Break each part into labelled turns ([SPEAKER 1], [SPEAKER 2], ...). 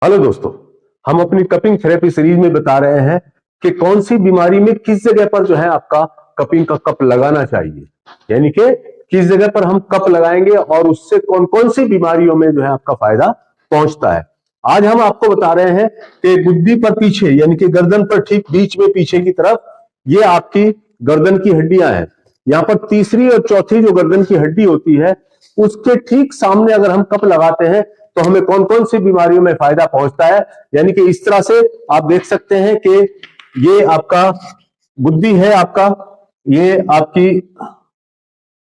[SPEAKER 1] Hello दोस्तों, हम अपनी कपिंग थेरेपी सीरीज में बता रहे हैं कि कौन सी बीमारी में किस जगह पर जो है आपका कपिंग का कप लगाना चाहिए, यानी कि किस जगह पर हम कप लगाएंगे और उससे कौन कौन सी बीमारियों में जो है आपका फायदा पहुंचता है। आज हम आपको बता रहे हैं कि गुद्दी पर पीछे यानी कि गर्दन पर ठीक बीच में पीछे की तरफ ये आपकी गर्दन की हड्डियां हैं। यहां पर तीसरी और चौथी जो गर्दन की हड्डी होती है उसके ठीक सामने अगर हम कप लगाते हैं तो हमें कौन कौन सी बीमारियों में फायदा पहुंचता है। यानी कि इस तरह से आप देख सकते हैं कि ये आपका गुद्दी है, आपका ये आपकी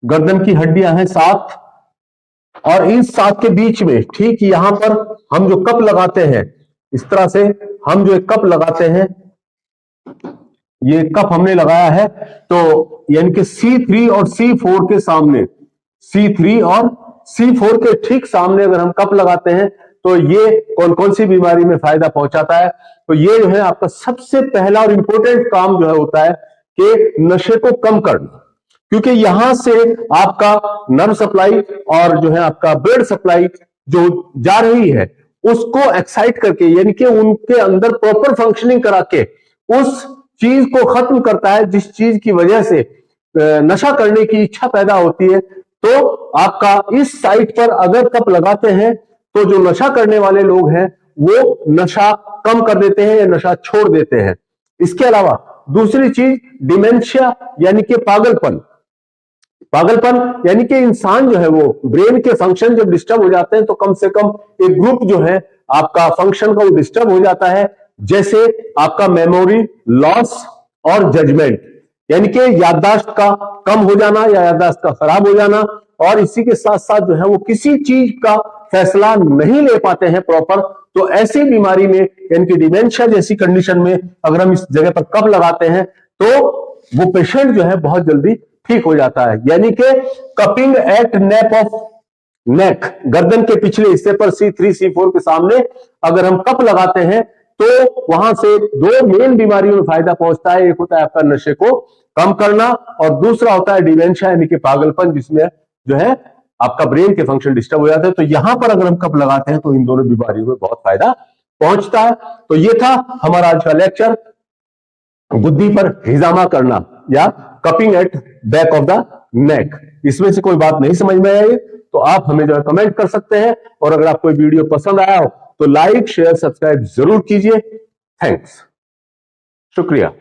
[SPEAKER 1] गर्दन की हड्डियां हैं 7, और इन 7 के बीच में ठीक यहां पर हम जो कप लगाते हैं, इस तरह से हम जो कप लगाते हैं, ये कप हमने लगाया है तो यानी कि C3 और C4 के सामने, C3 और C4 के ठीक सामने अगर हम कप लगाते हैं तो ये कौन कौन सी बीमारी में फायदा पहुंचाता है। तो ये जो है आपका सबसे पहला और इंपॉर्टेंट काम जो है होता है कि नशे को कम करना, क्योंकि यहां से आपका नर्व सप्लाई और जो है आपका ब्लड सप्लाई जो जा रही है उसको एक्साइट करके, यानी कि उनके अंदर प्रॉपर फंक्शनिंग करा के उस चीज को खत्म करता है जिस चीज की वजह से नशा करने की इच्छा पैदा होती है। तो आपका इस साइट पर अगर कप लगाते हैं तो जो नशा करने वाले लोग हैं वो नशा कम कर देते हैं या नशा छोड़ देते हैं। इसके अलावा दूसरी चीज डिमेंशिया यानी कि पागलपन यानी कि इंसान जो है वो ब्रेन के फंक्शन जब डिस्टर्ब हो जाते हैं तो कम से कम एक ग्रुप जो है आपका फंक्शन का वो डिस्टर्ब हो जाता है, जैसे आपका मेमोरी लॉस और जजमेंट, यानी कि याददाश्त का कम हो जाना या याददाश्त का खराब हो जाना, और इसी के साथ साथ जो है वो किसी चीज का फैसला नहीं ले पाते हैं प्रॉपर। तो ऐसी बीमारी में यानी कि डिमेंशिया जैसी कंडीशन में अगर हम इस जगह पर कप लगाते हैं तो वो पेशेंट जो है बहुत जल्दी ठीक हो जाता है। यानी कि cupping at nape of neck, गर्दन के पिछले हिस्से पर C3 C4 के सामने अगर हम कप लगाते हैं तो वहां से 2 मेन बीमारियों में फायदा पहुंचता है। एक होता है आपका नशे को कम करना और दूसरा होता है डिमेंशिया यानी कि पागलपन, जिसमें जो है आपका ब्रेन के फंक्शन डिस्टर्ब हो जाते हैं। तो यहां पर अगर हम कप लगाते हैं तो इन दोनों बीमारियों में बहुत फायदा पहुंचता है। तो ये था हमारा आज का लेक्चर, गुद्दी पर हिजामा करना या cupping at back of the neck. इसमें से कोई बात नहीं समझ में आई तो आप हमें जो है कमेंट कर सकते हैं, और अगर आपको वीडियो पसंद आया हो तो लाइक शेयर सब्सक्राइब जरूर कीजिए। थैंक्स, शुक्रिया।